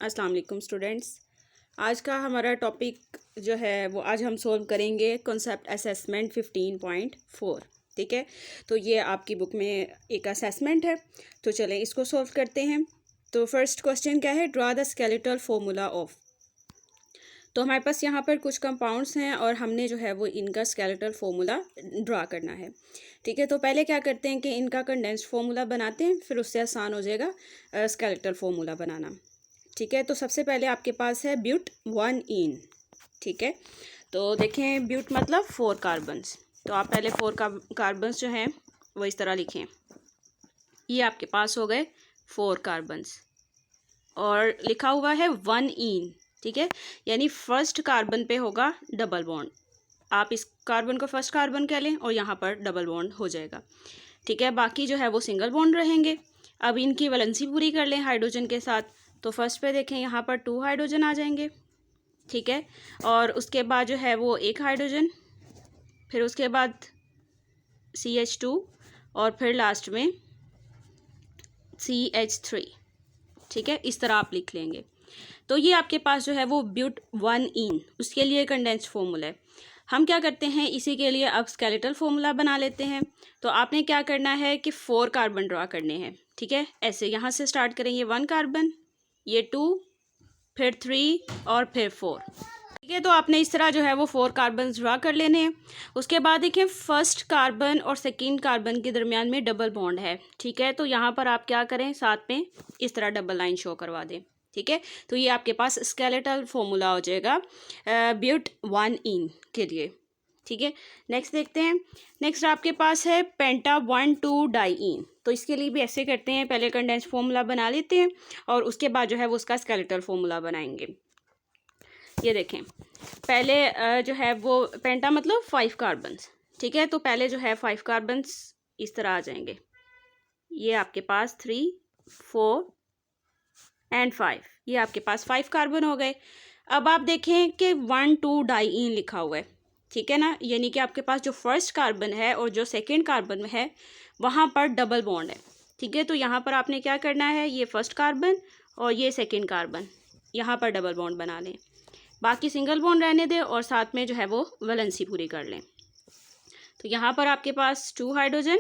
अस्सलाम वालेकुम स्टूडेंट्स। आज का हमारा टॉपिक जो है वो आज हम सोल्व करेंगे कॉन्सेप्ट असेसमेंट 15.4। ठीक है, तो ये आपकी बुक में एक असेसमेंट है, तो चलें इसको सोल्व करते हैं। तो फर्स्ट क्वेश्चन क्या है, draw the skeletal formula of. तो हमारे पास यहाँ पर कुछ कंपाउंड्स हैं और हमने जो है वो इनका स्केलेटल फॉर्मूला ड्रा करना है। ठीक है, तो पहले क्या करते हैं कि इनका कंडेंस्ड फार्मूला बनाते हैं, फिर उससे आसान हो जाएगा स्केलेटल फार्मूला बनाना। ठीक है, तो सबसे पहले आपके पास है ब्यूट 1 इन। ठीक है, तो देखें ब्यूट मतलब 4 कार्बन्स। तो आप पहले 4 कार्बन्स जो हैं वो इस तरह लिखें। ये आपके पास हो गए 4 कार्बन्स और लिखा हुआ है 1 इन। ठीक है, यानी फर्स्ट कार्बन पे होगा डबल बॉन्ड। आप इस कार्बन को फर्स्ट कार्बन कह लें और यहाँ पर डबल बॉन्ड हो जाएगा। ठीक है, बाकी जो है वो सिंगल बॉन्ड रहेंगे। अब इनकी वैलेंसी पूरी कर लें हाइड्रोजन के साथ। तो फर्स्ट पे देखें यहाँ पर 2 हाइड्रोजन आ जाएंगे। ठीक है, और उसके बाद जो है वो 1 हाइड्रोजन, फिर उसके बाद CH2 और फिर लास्ट में CH3। ठीक है, इस तरह आप लिख लेंगे। तो ये आपके पास जो है वो ब्यूट 1 इन, उसके लिए कंडेंस्ड फार्मूला है। हम क्या करते हैं, इसी के लिए अब स्केलेटल फार्मूला बना लेते हैं। तो आपने क्या करना है कि 4 कार्बन ड्रा करने हैं। ठीक है, ऐसे यहाँ से स्टार्ट करेंगे 1 कार्बन, ये 2, फिर 3 और फिर 4। ठीक है, तो आपने इस तरह जो है वो 4 कार्बन ड्रा कर लेने हैं। उसके बाद देखें फर्स्ट कार्बन और सेकेंड कार्बन के दरमियान में डबल बॉन्ड है। ठीक है, तो यहाँ पर आप क्या करें, साथ में इस तरह डबल लाइन शो करवा दें। ठीक है, तो ये आपके पास स्केलेटल फॉर्मूला हो जाएगा ब्यूट 1 इन के लिए। ठीक है, नेक्स्ट देखते हैं। नेक्स्ट आपके पास है पेंटा 1,2-डाइईन। तो इसके लिए भी ऐसे करते हैं, पहले कंडेंस्ड फार्मूला बना लेते हैं और उसके बाद जो है वो उसका स्केलेटल फार्मूला बनाएंगे। ये देखें, पहले जो है वो पेंटा मतलब 5 कार्बन्स। ठीक है, तो पहले जो है 5 कार्बन्स इस तरह आ जाएंगे। ये आपके पास 3, 4 एंड 5, ये आपके पास 5 कार्बन हो गए। अब आप देखें कि 1,2-डाइईन लिखा हुआ है। ठीक है ना, यानी कि आपके पास जो फर्स्ट कार्बन है और जो सेकेंड कार्बन में है वहाँ पर डबल बॉन्ड है। ठीक है, तो यहाँ पर आपने क्या करना है, ये फर्स्ट कार्बन और ये सेकेंड कार्बन यहाँ पर डबल बॉन्ड बना लें, बाकी सिंगल बॉन्ड रहने दें और साथ में जो है वो वैलेंसी पूरी कर लें। तो यहाँ पर आपके पास 2 हाइड्रोजन।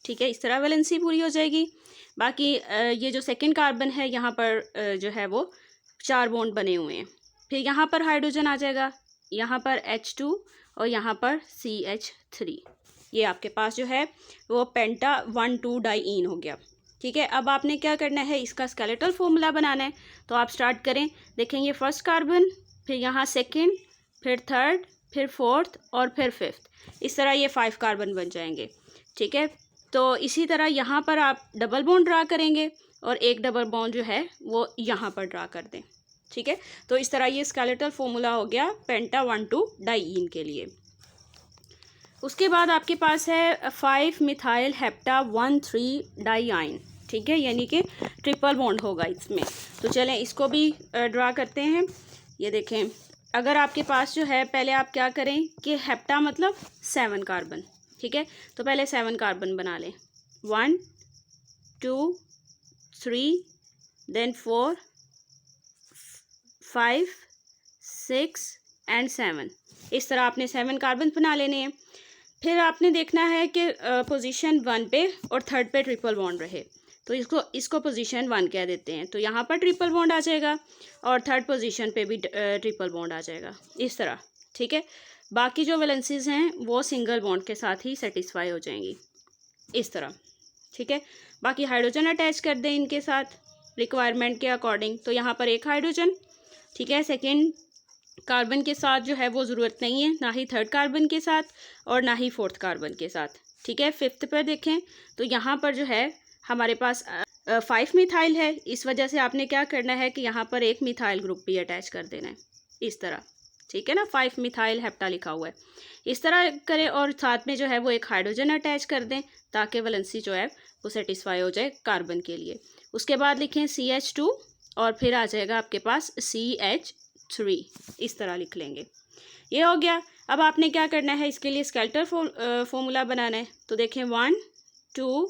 ठीक है, इस तरह वैलेंसी पूरी हो जाएगी। बाकी ये जो सेकंड कार्बन है यहाँ पर जो है वो 4 बॉन्ड बने हुए हैं। फिर यहाँ पर हाइड्रोजन आ जाएगा, यहाँ पर H2 और यहाँ पर CH3। ये आपके पास जो है वो पेंटा 1,2-डाइईन हो गया। ठीक है, अब आपने क्या करना है, इसका स्केलेटल फॉर्मूला बनाना है। तो आप स्टार्ट करें, देखेंगे फर्स्ट कार्बन, फिर यहाँ सेकेंड, फिर थर्ड, फिर फोर्थ और फिर फिफ्थ। इस तरह ये 5 कार्बन बन जाएंगे। ठीक है, तो इसी तरह यहाँ पर आप डबल बॉन्ड ड्रा करेंगे और एक डबल बॉन्ड जो है वो यहाँ पर ड्रा कर दें। ठीक है, तो इस तरह ये स्केलेटल फॉर्मूला हो गया पेंटा 1,2-डाइईन के लिए। उसके बाद आपके पास है 5 मिथाइल हेप्टा 1,3-डाइईन। ठीक है, यानी कि ट्रिपल बॉन्ड होगा इसमें। तो चलें इसको भी ड्रा करते हैं। ये देखें, अगर आपके पास जो है, पहले आप क्या करें कि हेप्टा मतलब 7 कार्बन। ठीक है, तो पहले 7 कार्बन बना लें, 1, 2, 3, देन 4, 5, 6 एंड 7। इस तरह आपने 7 कार्बन बना लेने हैं। फिर आपने देखना है कि पोजीशन 1 पे और थर्ड पे ट्रिपल बॉन्ड रहे, तो इसको पोजीशन 1 कह देते हैं। तो यहाँ पर ट्रिपल बॉन्ड आ जाएगा और थर्ड पोजीशन पे भी ट्रिपल बॉन्ड आ जाएगा इस तरह। ठीक है, बाकी जो वैलेंसीज हैं वो सिंगल बॉन्ड के साथ ही सेटिस्फाई हो जाएंगी इस तरह। ठीक है, बाकी हाइड्रोजन अटैच कर दें इनके साथ रिक्वायरमेंट के अकॉर्डिंग। तो यहाँ पर 1 हाइड्रोजन। ठीक है, सेकेंड कार्बन के साथ जो है वो ज़रूरत नहीं है, ना ही थर्ड कार्बन के साथ और ना ही फोर्थ कार्बन के साथ। ठीक है, फिफ्थ पर देखें तो यहाँ पर जो है हमारे पास 5 मिथाइल है, इस वजह से आपने क्या करना है कि यहाँ पर एक मिथाइल ग्रुप भी अटैच कर देना है इस तरह। ठीक है ना, 5 मिथाइल हेप्टा लिखा हुआ है, इस तरह करें और साथ में जो है वो एक हाइड्रोजन अटैच कर दें ताकि वैलेंसी जो है वो सेटिस्फाई हो जाए कार्बन के लिए। उसके बाद लिखें CH2 और फिर आ जाएगा आपके पास CH3, इस तरह लिख लेंगे। ये हो गया। अब आपने क्या करना है, इसके लिए स्केलेटल फॉर्मूला बनाना है। तो देखें 1, 2,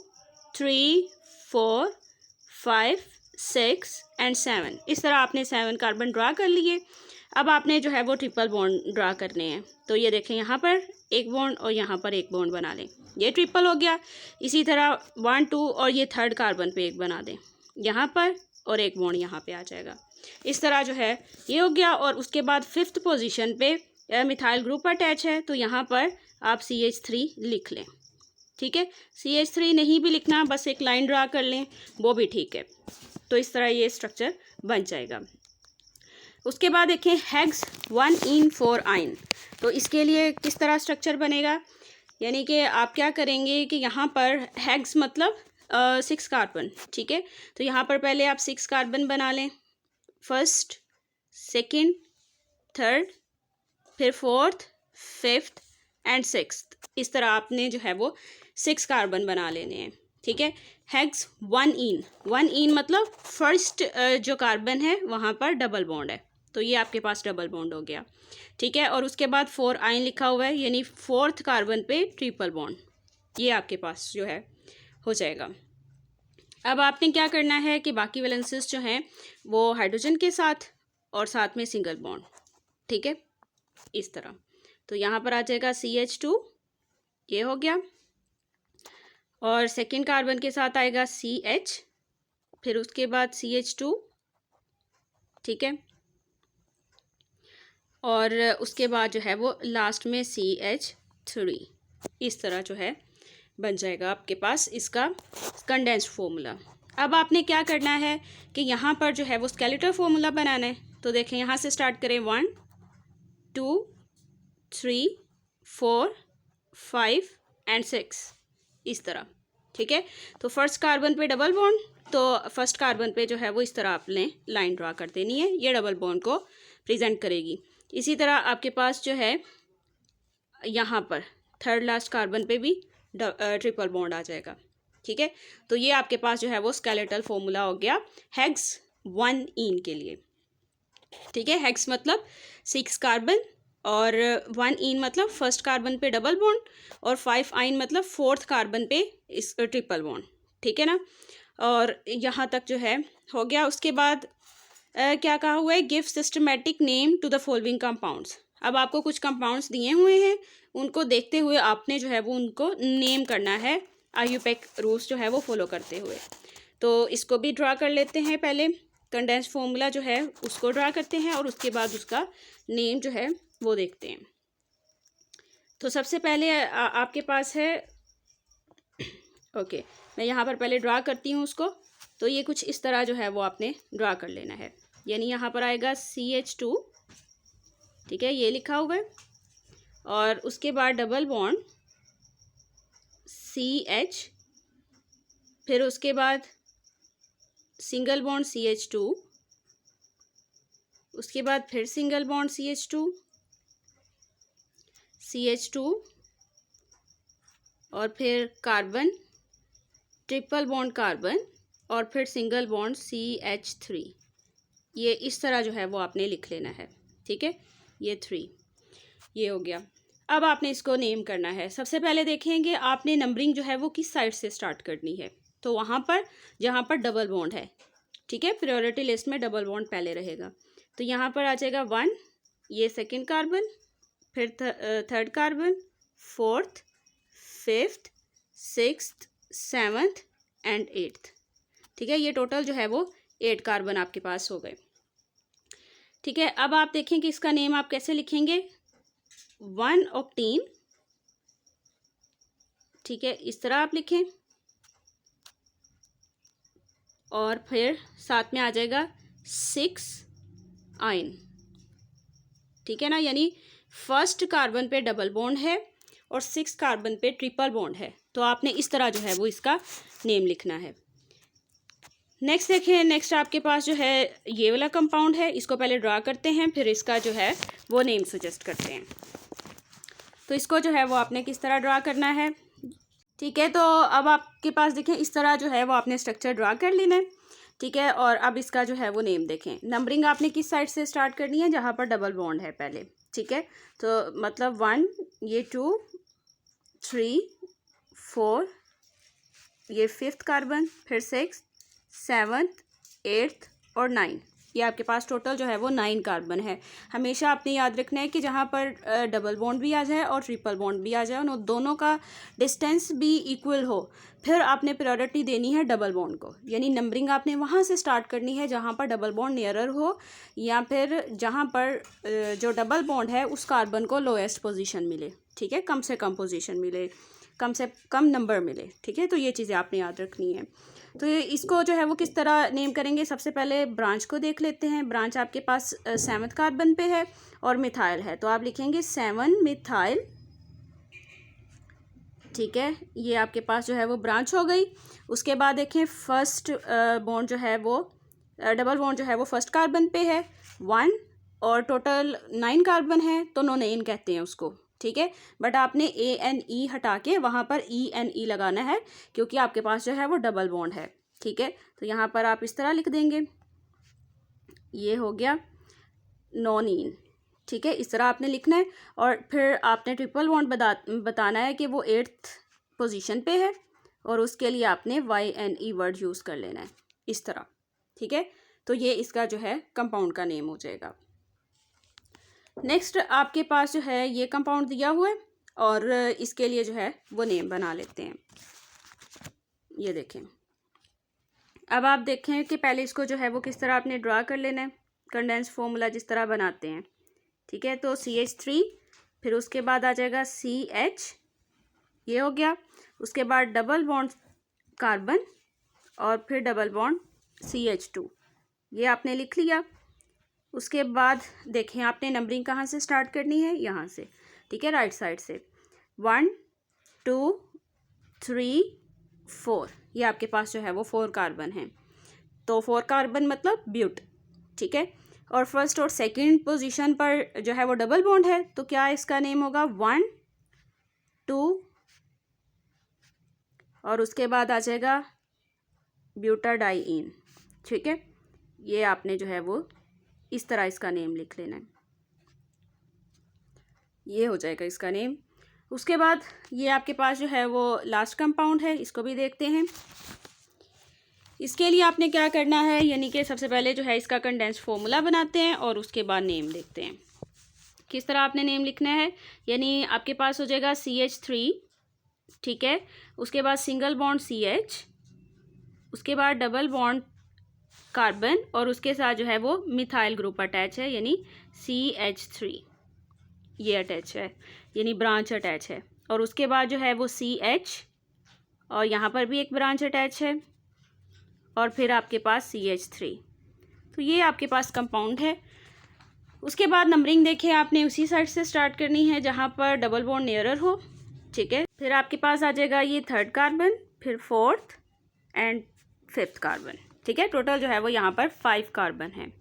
3, 4, 5, 6 एंड 7। इस तरह आपने 7 कार्बन ड्रा कर लिए। अब आपने जो है वो ट्रिपल बॉन्ड ड्रा करने हैं। तो ये देखें, यहाँ पर एक बॉन्ड और यहाँ पर एक बॉन्ड बना लें, ये ट्रिपल हो गया। इसी तरह 1 2 और ये थर्ड कार्बन पे एक बना दें यहाँ पर, और एक बॉन्ड यहाँ पे आ जाएगा। इस तरह जो है ये हो गया। और उसके बाद 5th पोजीशन पे मिथाइल ग्रुप अटैच है, तो यहाँ पर आप CH3 लिख लें। ठीक है, CH3 नहीं भी लिखना, बस एक लाइन ड्रा कर लें, वो भी ठीक है। तो इस तरह ये स्ट्रक्चर बन जाएगा। उसके बाद देखें हेक्स 1ene4 आइन। तो इसके लिए किस तरह स्ट्रक्चर बनेगा, यानी कि आप क्या करेंगे कि यहाँ पर हेक्स मतलब 6 कार्बन। ठीक है, तो यहाँ पर पहले आप 6 कार्बन बना लें, फर्स्ट, सेकंड, थर्ड, फिर 4th, 5th एंड 6th। इस तरह आपने जो है वो 6 कार्बन बना लेने हैं। ठीक है, हेक्स 1ene मतलब फर्स्ट जो कार्बन है वहाँ पर डबल बॉन्ड है, तो ये आपके पास डबल बॉन्ड हो गया। ठीक है, और उसके बाद 4 आइन लिखा हुआ है, यानी 4th कार्बन पे ट्रिपल बॉन्ड, ये आपके पास जो है हो जाएगा। अब आपने क्या करना है कि बाकी वैलेंसेस जो हैं वो हाइड्रोजन के साथ और साथ में सिंगल बॉन्ड। ठीक है, इस तरह। तो यहाँ पर आ जाएगा CH2, ये हो गया, और सेकेंड कार्बन के साथ आएगा CH, फिर उसके बाद CH2। ठीक है, और उसके बाद जो है वो लास्ट में CH3। इस तरह जो है बन जाएगा आपके पास इसका कंडेंस्ड फॉर्मूला। अब आपने क्या करना है कि यहाँ पर जो है वो स्केलेटल फॉर्मूला बनाना है। तो देखें, यहाँ से स्टार्ट करें, 1 2 3 4 5 एंड 6, इस तरह। ठीक है, तो फर्स्ट कार्बन पे डबल बॉन्ड, तो फर्स्ट कार्बन पे जो है वो इस तरह आपने लाइन ड्रा कर देनी है, ये डबल बॉन्ड को प्रेजेंट करेगी। इसी तरह आपके पास जो है यहाँ पर थर्ड लास्ट कार्बन पे भी ट्रिपल बॉन्ड आ जाएगा। ठीक है, तो ये आपके पास जो है वो स्केलेटल फॉर्मूला हो गया हेक्स 1ene के लिए। ठीक है, हेक्स मतलब 6 कार्बन, और 1ene मतलब फर्स्ट कार्बन पे डबल बॉन्ड, और 5 आइन मतलब 4th कार्बन पे इस ट्रिपल बॉन्ड। ठीक है ना, और यहाँ तक जो है हो गया। उसके बाद क्या कहा हुआ है, give systematic name to the following compounds. अब आपको कुछ कंपाउंड्स दिए हुए हैं, उनको देखते हुए आपने जो है वो उनको नेम करना है, IUPAC रूल्स जो है वो फॉलो करते हुए। तो इसको भी ड्रा कर लेते हैं, पहले कंडेंस्ड फॉर्मूला जो है उसको ड्रा करते हैं, और उसके बाद उसका नेम जो है वो देखते हैं। तो सबसे पहले आपके पास है, ओके, मैं यहाँ पर पहले ड्रा करती हूँ उसको। तो ये कुछ इस तरह जो है वो आपने ड्रा कर लेना है, यानी यहाँ पर आएगा CH2। ठीक है, ये लिखा हुआ है, और उसके बाद डबल बॉन्ड CH, फिर उसके बाद सिंगल बॉन्ड CH2, उसके बाद फिर सिंगल बॉन्ड CH2, और फिर कार्बन, ट्रिपल बॉन्ड कार्बन, और फिर सिंगल बॉन्ड CH3। ये इस तरह जो है वो आपने लिख लेना है। ठीक है, ये 3 ये हो गया। अब आपने इसको नेम करना है। सबसे पहले देखेंगे आपने नंबरिंग जो है वो किस साइड से स्टार्ट करनी है, तो वहाँ पर जहाँ पर डबल बॉन्ड है। ठीक है, प्रायोरिटी लिस्ट में डबल बॉन्ड पहले रहेगा, तो यहाँ पर आ जाएगा 1, ये सेकेंड कार्बन, फिर third carbon, 4th, 5th, 6th, 7th and 8th। ठीक है, ये टोटल जो है वो 8 कार्बन आपके पास हो गए। ठीक है, अब आप देखें कि इसका नेम आप कैसे लिखेंगे, 1 ऑक्टेन। ठीक है, इस तरह आप लिखें, और फिर साथ में आ जाएगा 6 आइन। ठीक है ना, यानी फर्स्ट कार्बन पे डबल बॉन्ड है और 6 कार्बन पे ट्रिपल बॉन्ड है, तो आपने इस तरह जो है वो इसका नेम लिखना है। नेक्स्ट देखें, नेक्स्ट आपके पास जो है ये वाला कंपाउंड है, इसको पहले ड्रा करते हैं, फिर इसका जो है वो नेम सजेस्ट करते हैं। तो इसको जो है वो आपने किस तरह ड्रा करना है। ठीक है, तो अब आपके पास देखें इस तरह जो है वो आपने स्ट्रक्चर ड्रा कर लेना है। ठीक है, और अब इसका जो है वो नेम देखें। नंबरिंग आपने किस साइड से स्टार्ट करनी है, जहाँ पर डबल बॉन्ड है पहले। ठीक है, तो मतलब 1, ये 2, 3, 4, ये 5th कार्बन, फिर 6, 7th, 8th और 9, ये आपके पास टोटल जो है वो 9 कार्बन है। हमेशा आपने याद रखना है कि जहाँ पर डबल बॉन्ड भी आ जाए और ट्रिपल बॉन्ड भी आ जाए, उन दोनों का डिस्टेंस भी इक्वल हो, फिर आपने प्रायोरिटी देनी है डबल बॉन्ड को। यानी नंबरिंग आपने वहाँ से स्टार्ट करनी है जहाँ पर डबल बॉन्ड नियरर हो, या फिर जहाँ पर जो डबल बॉन्ड है उस कार्बन को लोएस्ट पोजीशन मिले, ठीक है, कम से कम पोजीशन मिले, कम से कम नंबर मिले, ठीक है। तो ये चीज़ें आपने याद रखनी है। तो इसको जो है वो किस तरह नेम करेंगे, सबसे पहले ब्रांच को देख लेते हैं। ब्रांच आपके पास 7th कार्बन पे है और मिथाइल है, तो आप लिखेंगे 7 मिथाइल, ठीक है। ये आपके पास जो है वो ब्रांच हो गई। उसके बाद देखें फर्स्ट बॉन्ड जो है वो डबल बॉन्ड जो है वो फर्स्ट कार्बन पे है 1, और टोटल 9 कार्बन है, तो नोनेन कहते हैं उसको, ठीक है। बट आपने ANE हटा के वहाँ पर ENE लगाना है, क्योंकि आपके पास जो है वो डबल बॉन्ड है, ठीक है। तो यहाँ पर आप इस तरह लिख देंगे, ये हो गया नोनीन, ठीक है, इस तरह आपने लिखना है। और फिर आपने ट्रिपल बॉन्ड बताना है कि वो 8th पोजीशन पे है, और उसके लिए आपने YNE वर्ड यूज़ कर लेना है इस तरह, ठीक है। तो ये इसका जो है कंपाउंड का नेम हो जाएगा। नेक्स्ट आपके पास जो है ये कंपाउंड दिया हुआ है, और इसके लिए जो है वो नेम बना लेते हैं। ये देखें, अब आप देखें कि पहले इसको जो है वो किस तरह आपने ड्रा कर लेना है, कंडेंस फार्मूला जिस तरह बनाते हैं, ठीक है। तो CH3, फिर उसके बाद आ जाएगा CH, ये हो गया। उसके बाद डबल बॉन्ड कार्बन, और फिर डबल बॉन्ड CH2, ये आपने लिख लिया। उसके बाद देखें आपने नंबरिंग कहाँ से स्टार्ट करनी है, यहाँ से, ठीक है, राइट साइड से। 1 2 3 4, ये आपके पास जो है वो 4 कार्बन हैं, तो 4 कार्बन मतलब ब्यूट, ठीक है। और फर्स्ट और सेकंड पोजीशन पर जो है वो डबल बॉन्ड है, तो क्या इसका नेम होगा 1 2, और उसके बाद आ जाएगा ब्यूटाडाइईन, ठीक है। ये आपने जो है वो इस तरह इसका नेम लिख लेना है, ये हो जाएगा इसका नेम। उसके बाद ये आपके पास जो है वो लास्ट कंपाउंड है, इसको भी देखते हैं। इसके लिए आपने क्या करना है, यानी कि सबसे पहले जो है इसका कंडेंस फार्मूला बनाते हैं, और उसके बाद नेम देखते हैं किस तरह आपने नेम लिखना है। यानी आपके पास हो जाएगा CH3, ठीक है। उसके बाद सिंगल बॉन्ड CH, उसके बाद डबल बॉन्ड कार्बन, और उसके साथ जो है वो मिथाइल ग्रुप अटैच है, यानी CH3, ये अटैच है, यानी ब्रांच अटैच है। और उसके बाद जो है वो CH, और यहाँ पर भी एक ब्रांच अटैच है, और फिर आपके पास CH3। तो ये आपके पास कंपाउंड है। उसके बाद नंबरिंग देखिए आपने उसी साइड से स्टार्ट करनी है जहाँ पर डबल बॉन्ड नियरर हो, ठीक है। फिर आपके पास आ जाएगा ये 3rd कार्बन, फिर 4th एंड 5th कार्बन, ठीक है। टोटल जो है वो यहाँ पर 5 कार्बन है।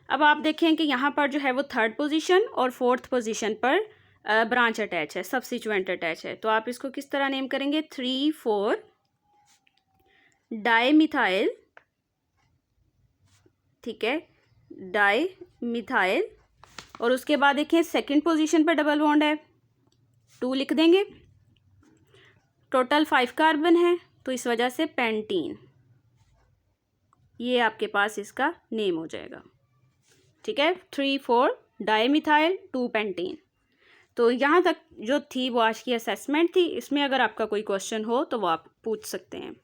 अब आप देखें कि यहाँ पर जो है वो 3rd पोजीशन और 4th पोजीशन पर ब्रांच अटैच है, सब्स्टिट्यूएंट अटैच है। तो आप इसको किस तरह नेम करेंगे, 3,4 डाईमिथाइल, ठीक है, डाईमिथाइल। और उसके बाद देखिए 2nd पोजीशन पर डबल बॉन्ड है, 2 लिख देंगे। टोटल 5 कार्बन है, तो इस वजह से पेंटीन, ये आपके पास इसका नेम हो जाएगा, ठीक है। 3,4 डाईमिथाइल 2 पेंटीन। तो यहाँ तक जो थी वो आज की असेसमेंट थी। इसमें अगर आपका कोई क्वेश्चन हो तो वो आप पूछ सकते हैं।